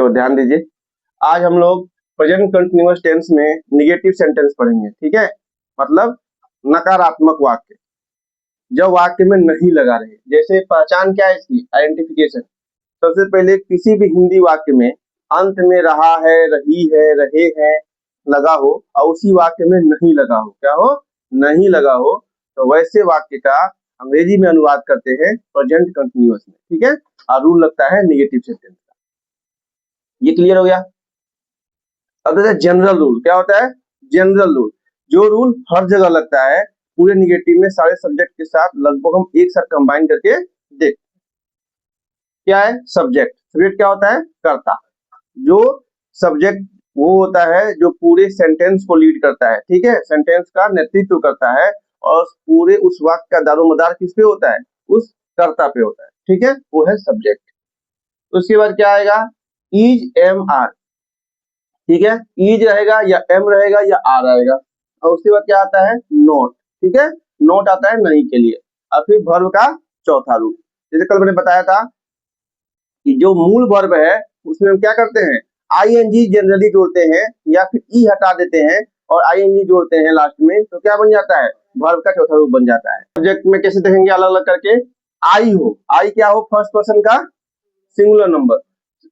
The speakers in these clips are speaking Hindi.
तो ध्यान दीजिए, आज हम लोग प्रेजेंट कंटिन्यूअस टेंस में निगेटिव सेंटेंस पढ़ेंगे। ठीक है, मतलब नकारात्मक वाक्य, जब वाक्य में नहीं लगा रहे। जैसे पहचान क्या है इसकी, आइडेंटिफिकेशन। सबसे पहले किसी भी हिंदी वाक्य में अंत में रहा है, रही है, रहे हैं लगा हो और उसी वाक्य में नहीं लगा हो, क्या हो, नहीं लगा हो, तो वैसे वाक्य का अंग्रेजी में अनुवाद करते हैं प्रेजेंट कंटिन्यूअस में। ठीक है, और रूल लगता है निगेटिव सेंटेंस का। ये क्लियर हो गया। अब जनरल रूल क्या होता है, जनरल रूल, जो रूल हर जगह लगता है पूरे निगेटिव में सारे सब्जेक्ट के साथ लगभग हम एक साथ कंबाइन करके देख। क्या है सब्जेक्ट, सब्जेक्ट क्या होता है, कर्ता। जो सब्जेक्ट वो होता है जो पूरे सेंटेंस को लीड करता है। ठीक है, सेंटेंस का नेतृत्व करता है और पूरे उस वाक्य का दारोमदार किस पे होता है, उस कर्ता पे होता है। ठीक है, वो है सब्जेक्ट। उसके बाद क्या आएगा, इज, एम, आर। ठीक है, इज रहेगा या एम रहेगा या आर रहेगा। और उसके बाद क्या आता है, नॉट। ठीक है, नॉट आता है नहीं के लिए। और फिर वर्ब का चौथा रूप, जैसे कल मैंने बताया था कि जो मूल वर्ब है उसमें हम क्या करते हैं, आईएनजी जनरली जोड़ते हैं या फिर ई हटा देते हैं और आईएनजी जोड़ते हैं लास्ट में, तो क्या बन जाता है, वर्ब का चौथा रूप बन जाता है। सब्जेक्ट में कैसे देखेंगे, अलग अलग करके। आई हो, आई क्या हो, फर्स्ट पर्सन का सिंगुलर नंबर,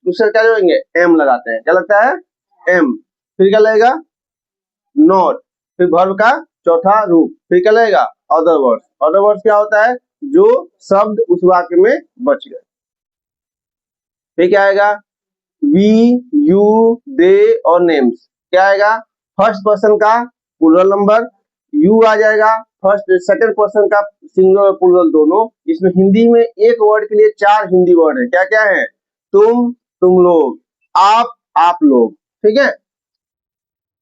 उससे क्या जोड़ेंगे, एम लगाते हैं, क्या लगता है, एम। फिर क्या लगेगा, नॉट। फिर वर्ब का चौथा रूप, फिर क्या लगेगा, अदर वर्ड्स। अदर वर्ड्स क्या होता है, जो शब्द उस वाक्य में बच गए। फिर क्या आएगा, वी, यू, दे और नेम्स। क्या आएगा, फर्स्ट पर्सन का प्लूरल नंबर, यू आ जाएगा फर्स्ट सेकंड पर्सन का सिंगुलर और प्लूरल दोनों। इसमें हिंदी में एक वर्ड के लिए 4 हिंदी वर्ड है, क्या क्या है, तुम, तुम लोग, आप लोग। ठीक है,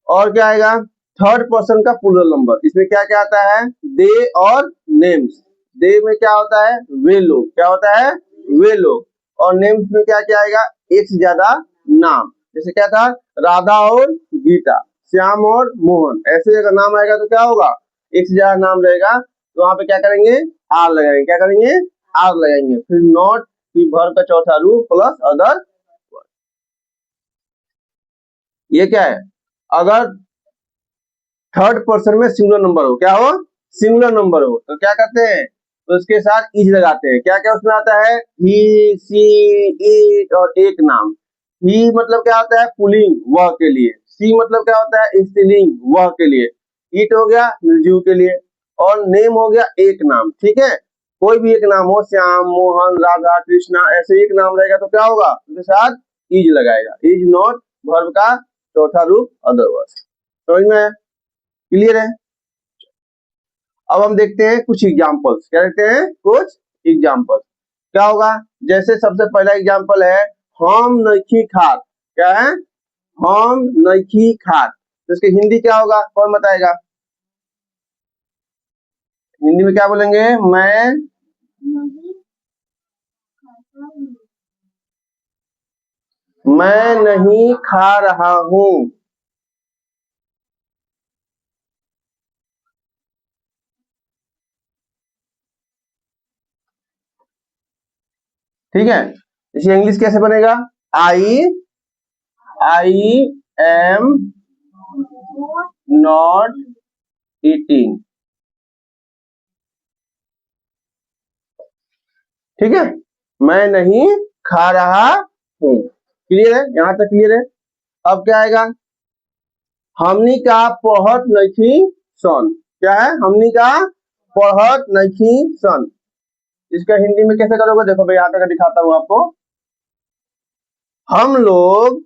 और क्या आएगा, थर्ड पर्सन का प्लूरल नंबर। इसमें क्या क्या आता है, दे और नेम्स। दे में क्या होता है, वे लोग, क्या होता है, वे लोग। और नेम्स में क्या क्या आएगा, एक से ज्यादा नाम। जैसे क्या था, राधा और गीता, श्याम और मोहन। ऐसे अगर नाम आएगा तो क्या होगा, एक से ज्यादा नाम रहेगा, तो वहां पे क्या करेंगे, आर लगाएंगे। क्या करेंगे, आर लगाएंगे। फिर नॉट, फिर वर्ब का चौथा रूप प्लस अदर। ये क्या है, अगर थर्ड पर्सन में सिंगुलर नंबर हो, क्या हो, सिंगुलर नंबर हो, तो क्या करते हैं, तो उसके साथ इज लगाते हैं। क्या क्या उसमें आता है, ही, सी, इट और एक नाम। ही मतलब क्या होता है, पुल्लिंग, वह के लिए। सी मतलब क्या होता है, स्त्रीलिंग, वह के लिए। इट हो गया निर्जीव के लिए। और नेम हो गया एक नाम। ठीक है, कोई भी एक नाम हो, श्याम, मोहन, राधा, कृष्णा, ऐसे एक नाम रहेगा तो क्या होगा, उसके साथ इज लगाएगा। इज नॉट, वर्ब का चौथा रूप अदरवर्स। समझ में आया, क्लियर है। अब हम देखते हैं कुछ एग्जांपल्स, क्या देखते हैं, कुछ एग्जांपल्स। क्या होगा, जैसे सबसे पहला एग्जांपल है, हम नइखी खात। क्या है, हम नइखी खात। तो इसके हिंदी क्या होगा, कौन बताएगा, हिंदी में क्या बोलेंगे, मैं नहीं खा रहा हूं। ठीक है, इसे इंग्लिश कैसे बनेगा, आई एम नॉट ईटिंग। ठीक है, मैं नहीं खा रहा हूं। क्लियर है, यहां तक क्लियर है। अब क्या आएगा, हमनी का पढ़त नइखी सन। क्या है, हमनी का पढ़त नइखी सन। इसका हिंदी में कैसे करोगे, देखो भाई यहाँ तक दिखाता हूं आपको। हम लोग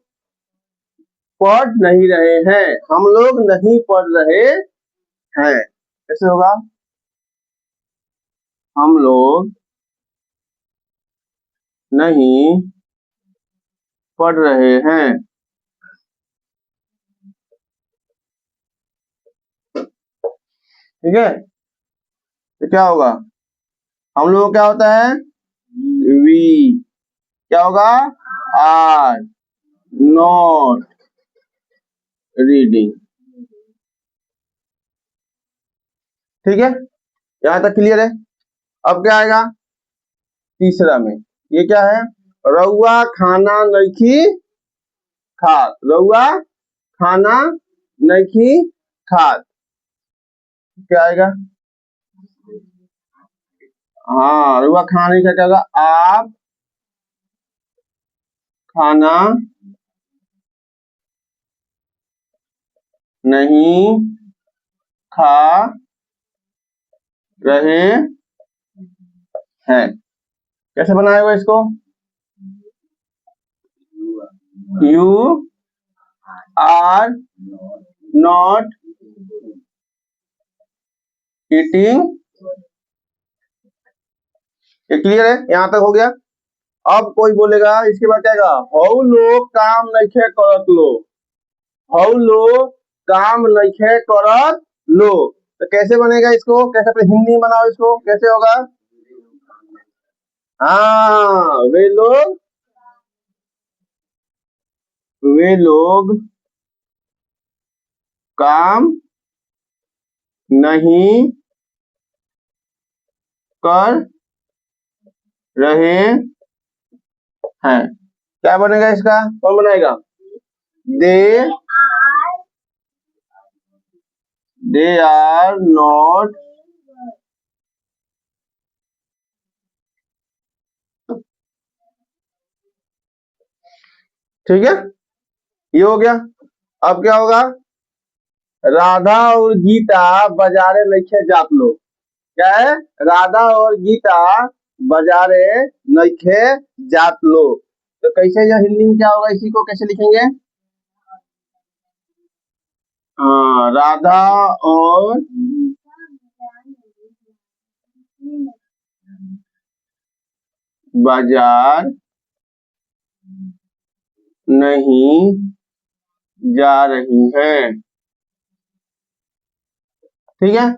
पढ़ नहीं रहे हैं, हम लोग नहीं पढ़ रहे हैं। कैसे होगा, हम लोग नहीं पढ़ रहे हैं। ठीक है, तो क्या होगा, हम लोग क्या होता है, वी, क्या होगा, आर नॉट रीडिंग। ठीक है, यहां तक क्लियर है। अब क्या आएगा तीसरा में, ये क्या है, रउआ खाना नइखी खात, रउआ खाना नहीं खात, क्या आएगा? हाँ, रउआ खाना नहीं खा, क्या होगा? आप खाना नहीं खा रहे हैं। कैसे बनाएगा इसको? You are not eating. ये क्लियर है? यहाँ तक हो गया। अब कोई बोलेगा इसके बाद क्या आएगा? हाउ लोग काम नहीं करत लो, हाउ लोग काम नहीं करत लो। तो कैसे बनेगा इसको? कैसे अपने हिंदी में बनाओ इसको, कैसे होगा? हाँ, वे लोग काम नहीं कर रहे हैं। क्या बनेगा इसका? कौन बनाएगा? दे आर नॉट ठीक है, ये हो गया। अब क्या होगा? राधा और गीता बाजारे नइखे जात लो। क्या है? राधा और गीता बाजारे नइखे जात लो। तो कैसे यह हिंदी में क्या होगा? इसी को कैसे लिखेंगे? राधा और बाजार नहीं जा रही है। ठीक है,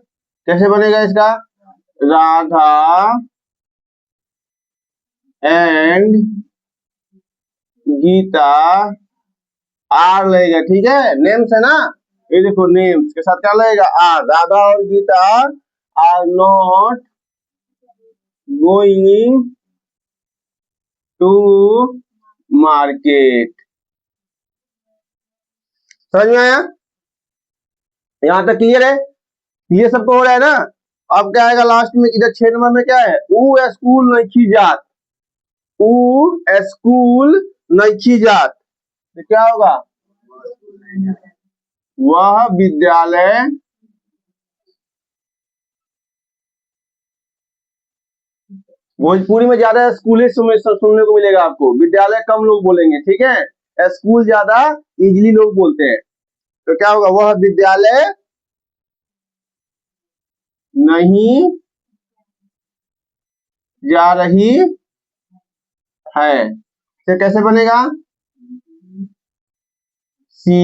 कैसे बनेगा इसका? राधा एंड गीता आर लगेगा। ठीक है, नेम्स है ना, ये देखो नेम्स के साथ क्या लगेगा? आर। राधा और Gita are not going to market. समझ में आया? यहाँ तक क्लियर है? ये सबको हो रहा है ना? अब क्या आएगा लास्ट में? इधर 6 नंबर में क्या है? ऊ स्कूल नहीं जात, ऊ स्कूल नहीं जात। तो क्या होगा? वह विद्यालय भोजपुरी में ज्यादा स्कूल सुनने को मिलेगा आपको, विद्यालय कम लोग बोलेंगे। ठीक है, स्कूल ज्यादा इजीली लोग बोलते हैं। तो क्या होगा? वह विद्यालय नहीं जा रही है। तो कैसे बनेगा? She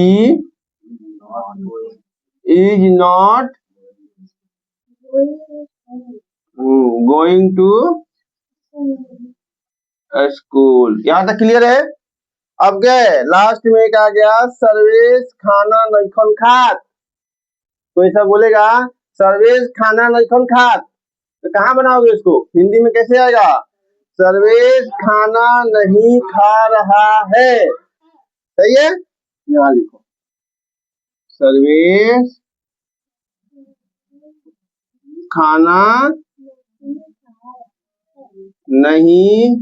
is not going to school. यहाँ तक क्लियर है? अब गए लास्ट में क्या गया? सर्वेश खाना नहीं खात। तो ऐसा बोलेगा सर्वेश खाना नहीं खात, तो कहाँ बनाओगे इसको? हिंदी में कैसे आएगा? सर्वेश खाना नहीं खा रहा है। सही है, यहाँ लिखो सर्वेश खाना नहीं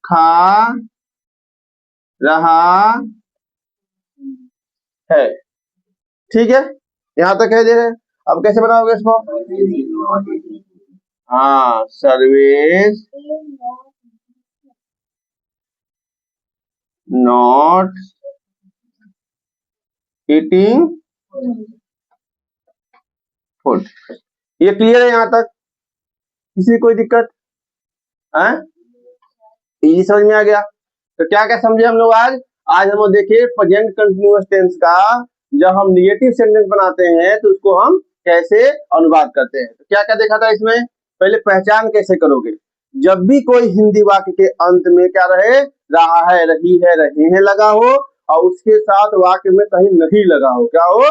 खा रहा है। ठीक है, यहाँ तक है। दे रहे। अब कैसे बनाओगे इसको? हाँ, सर्वेश नॉट ईटिंग फूड। ये क्लियर है यहाँ तक? किसी कोई दिक्कत है? ये समझ में आ गया? तो क्या क्या समझे हम लोग आज? आज हम लोग देखिए प्रेजेंट कंटिन्यूअस टेंस का जब हम निगेटिव सेंटेंस बनाते हैं तो उसको हम कैसे अनुवाद करते हैं। तो क्या क्या देखा था इसमें? पहले पहचान कैसे करोगे? जब भी कोई हिंदी वाक्य के अंत में क्या रहे? रहा है, रही है, रहे हैं लगा हो, और उसके साथ वाक्य में कहीं नहीं लगा हो। क्या हो?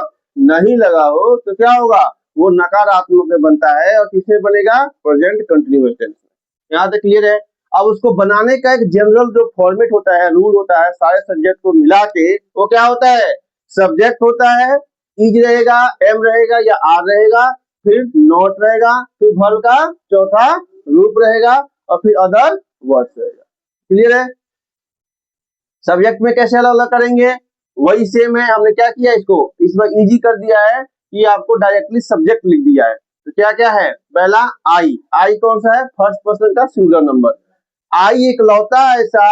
नहीं लगा हो, तो क्या होगा? वो नकारात्मक में बनता है और किसमें बनेगा? प्रेजेंट कंटिन्यूअस टेंस में। यहाँ तक क्लियर है? अब उसको बनाने का एक जनरल जो फॉर्मेट होता है, रूल होता है, सारे सब्जेक्ट को मिला के वो क्या होता है, सब्जेक्ट होता है, इज रहेगा, एम रहेगा या आर रहेगा, फिर नॉट रहेगा, फिर वर्ब का चौथा रूप रहेगा और फिर अदर वर्ड्स रहेगा। क्लियर है? सब्जेक्ट में कैसे अलग अलग करेंगे, वही सेम है। हमने क्या किया, इसको इसमें इजी कर दिया है कि आपको डायरेक्टली सब्जेक्ट लिख दिया है। तो क्या क्या है, पहला आई, आई कौन सा है, फर्स्ट पर्सन का सिंगुलर नंबर। आई इकलौता ऐसा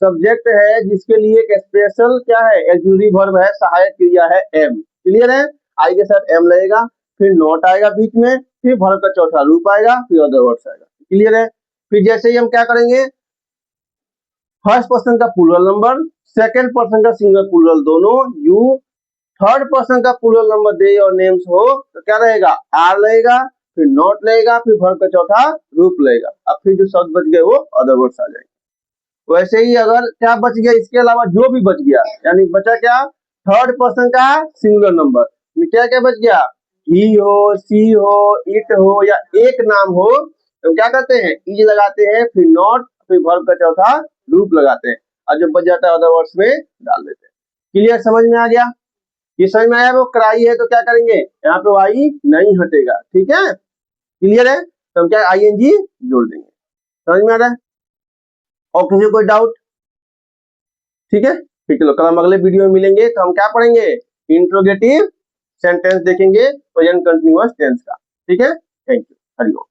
सब्जेक्ट है जिसके लिए एक स्पेशल क्या है, ऑक्सिलरी वर्ब है, सहायक क्रिया है एम। क्लियर है? आई के साथ एम लगेगा, फिर नॉट आएगा बीच में, फिर वर्ब का चौथा रूप आएगा, फिर अदर वर्ड्स आएगा। क्लियर है? फिर जैसे ही हम क्या करेंगे, फर्स्ट पर्सन का प्लूरल नंबर, सेकंड पर्सन का सिंगल प्लूरल दोनों, यू, थर्ड पर्सन का प्लूरल नंबर दे और नेम्स हो तो क्या रहेगा, आर रहेगा, फिर नॉट रहेगा, फिर वर्ब का चौथा रूप रहेगा। अब फिर जो शब्द बच गए वो अदर वर्ड्स आ जाएंगे। वैसे ही अगर क्या बच गया, इसके अलावा जो भी बच गया, यानी बचा क्या, थर्ड पर्सन का सिंगुलर नंबर में क्या क्या बच गया, ही हो, सी हो, इट हो या एक नाम हो, तो क्या करते हैं, इज लगाते हैं, फिर नॉट, फिर वर्ब का चौथा रूप लगाते हैं, और जो बच जाता है अदर वर्ड्स में डाल देते हैं। क्लियर, समझ में आ गया? ये समझ में आया? वो कराई है तो क्या करेंगे, यहाँ पे वाई नहीं हटेगा। ठीक है, क्लियर है? तो हम क्या आईएनजी जोड़ देंगे। समझ में आ रहा है? और किसी को कोई डाउट? ठीक है, फिर चलो कल हम अगले वीडियो में मिलेंगे तो हम क्या पढ़ेंगे, इंट्रोगेटिव सेंटेंस देखेंगे प्रेजेंट कंटीन्यूअस टेंस का। ठीक है, थैंक यू, हरिओम।